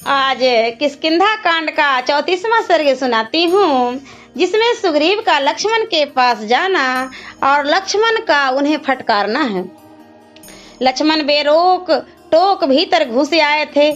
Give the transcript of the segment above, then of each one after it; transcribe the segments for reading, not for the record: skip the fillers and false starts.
आज किष्किंधा कांड का 34वां सर्ग सुनाती हूँ, जिसमें सुग्रीव का लक्ष्मण के पास जाना और लक्ष्मण का उन्हें फटकारना है। लक्ष्मण बेरोक टोक भीतर घुस आए थे।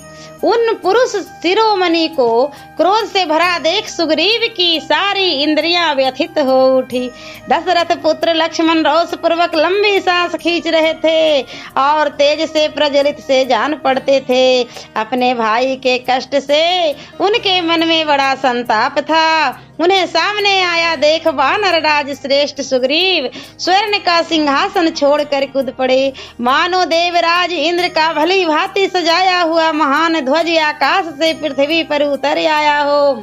उन पुरुष शिरोमणि को क्रोध से भरा देख सुग्रीव की सारी इंद्रियां व्यथित हो उठी। दशरथ पुत्र लक्ष्मण रोष पूर्वक लंबी सांस खींच रहे थे और तेज से प्रज्वलित से जान पड़ते थे। अपने भाई के कष्ट से उनके मन में बड़ा संताप था। उन्हें सामने आया देख वानर राज श्रेष्ठ सुग्रीव स्वर्ण का सिंहासन छोड़कर कूद पड़े, मानो देवराज इंद्र का भली भांति सजाया हुआ महान ध्वज आकाश से पृथ्वी पर उतर आया हो।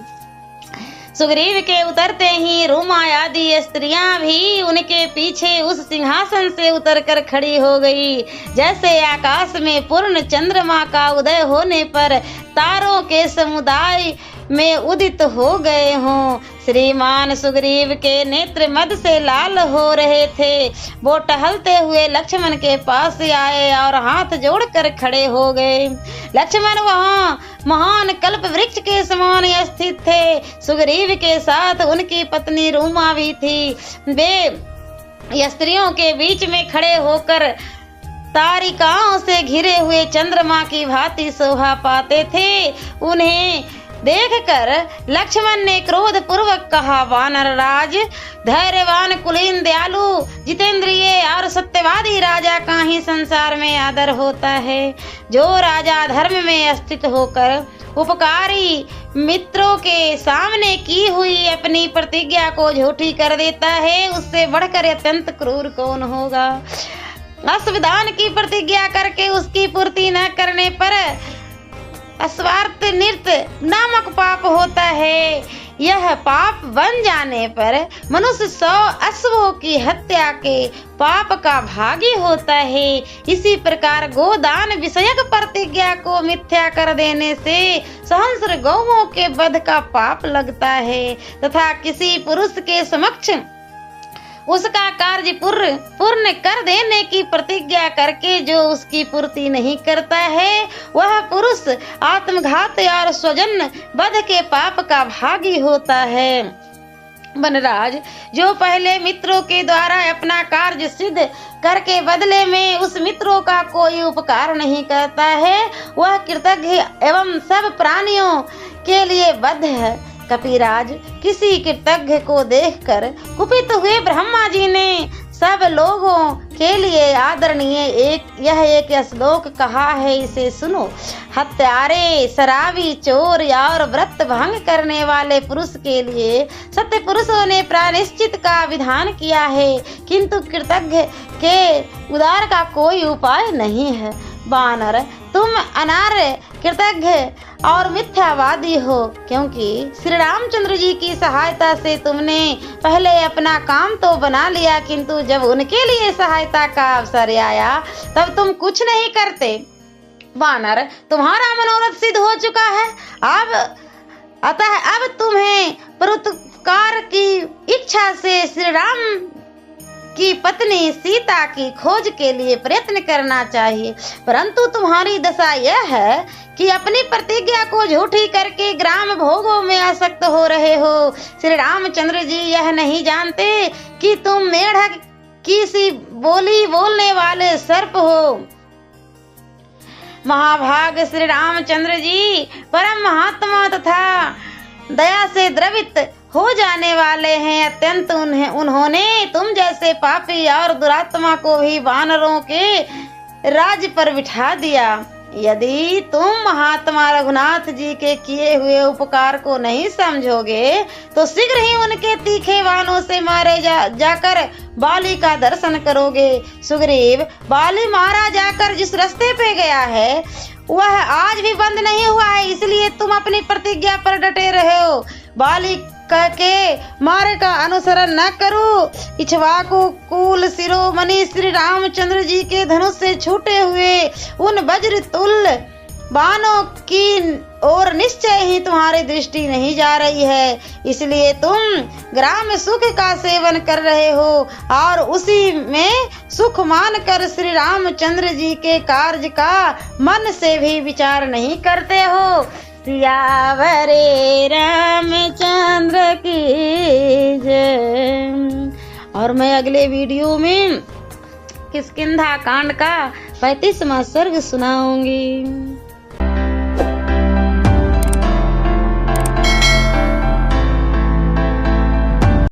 सुग्रीव के उतरते ही रूमा आदि स्त्रियां भी उनके पीछे उस सिंहासन से उतरकर खड़ी हो गई, जैसे आकाश में पूर्ण चंद्रमा का उदय होने पर तारों के समुदाय में उदित हो गए हों। श्रीमान सुग्रीव के नेत्र मद से लाल हो रहे थे। वो टहलते हुए लक्ष्मण के पास आए और हाथ जोड़कर खड़े हो गए। लक्ष्मण वहाँ महान कल्प वृक्ष के समान स्थित थे। सुग्रीव के साथ उनकी पत्नी रूमा भी थी। वे स्त्रियों के बीच में खड़े होकर तारिकाओं से घिरे हुए चंद्रमा की भांति शोभा पाते थे। उन्हें देखकर लक्ष्मण ने क्रोध पूर्वक कहा, वानर राज धैर्यवान कुलीन दयालु जितेंद्रिय और सत्यवादी राजा का ही संसार में आदर होता है। जो राजा धर्म में स्थित होकर उपकारी मित्रों के सामने की हुई अपनी प्रतिज्ञा को झूठी कर देता है, उससे बढ़कर अत्यंत क्रूर कौन होगा। असवधान की प्रतिज्ञा करके उसकी पूर्ति न करने पर अस्वार्थ नृत्य नामक पाप होता है। यह पाप बन जाने पर मनुष्य 100 अश्वों की हत्या के पाप का भागी होता है। इसी प्रकार गोदान विषयक प्रतिज्ञा को मिथ्या कर देने से सहस्र गौओं के वध का पाप लगता है, तथा किसी पुरुष के समक्ष उसका कार्य पूर्ण कर देने की प्रतिज्ञा करके जो उसकी पूर्ति नहीं करता है, वह पुरुष आत्मघात और स्वजन वध के पाप का भागी होता है। वनराज जो पहले मित्रों के द्वारा अपना कार्य सिद्ध करके बदले में उस मित्रों का कोई उपकार नहीं करता है, वह कृतज्ञ एवं सब प्राणियों के लिए बद्ध है। कपिराज किसी कृतज्ञ को देखकर कुपित हुए ब्रह्मा जी ने सब लोगों के लिए आदरणीय एक श्लोक कहा है, इसे सुनो। हत्यारे शराबी चोर और व्रत भंग करने वाले पुरुष के लिए सत्य पुरुषों ने प्रायश्चित का विधान किया है, किंतु कृतज्ञ के उदार का कोई उपाय नहीं है। वानर तुम अनार्य कृतज्ञ और मिथ्यावादी हो, क्योंकि श्री रामचंद्र जी की सहायता से तुमने पहले अपना काम तो बना लिया, किंतु जब उनके लिए सहायता का अवसर आया तब तुम कुछ नहीं करते। वानर तुम्हारा मनोरथ सिद्ध हो चुका है। अब तुम्हें परोपकार की इच्छा से श्री राम की पत्नी सीता की खोज के लिए प्रयत्न करना चाहिए, परंतु तुम्हारी दशा यह है कि अपनी प्रतिज्ञा को झूठी करके ग्राम भोगों में आसक्त हो रहे हो। श्री रामचंद्र जी यह नहीं जानते कि तुम मेढक की सी बोली बोलने वाले सर्प हो। महाभाग श्री रामचंद्र जी परम महात्मा तथा दया से द्रवित हो जाने वाले हैं। अत्यंत उन्होंने तुम जैसे पापी और दुरात्मा को भी वानरों के राज पर बिठा दिया। यदि तुम महात्मा रघुनाथ जी के किए हुए उपकार को नहीं समझोगे तो शीघ्र ही उनके तीखे बाणों से मारे जाकर बाली का दर्शन करोगे। सुग्रीव, बाली मारा जाकर जिस रास्ते पे गया है वह आज भी बंद नहीं हुआ है, इसलिए तुम अपनी प्रतिज्ञा पर डटे रहे हो। बाली के मार्ग का अनुसरण न करो। इक्ष्वाकु कुल शिरोमणि श्री रामचंद्र जी के धनुष से छूटे हुए उन वज्र तुल्य बाणों की और निश्चय ही तुम्हारी दृष्टि नहीं जा रही है, इसलिए तुम ग्राम सुख का सेवन कर रहे हो और उसी में सुख मानकर श्री रामचंद्र जी के कार्य का मन से भी विचार नहीं करते हो। सियावरे रामचंद्र की जय। और मैं अगले वीडियो में किष्किंधा कांड का 35वां सर्ग सुनाऊंगी।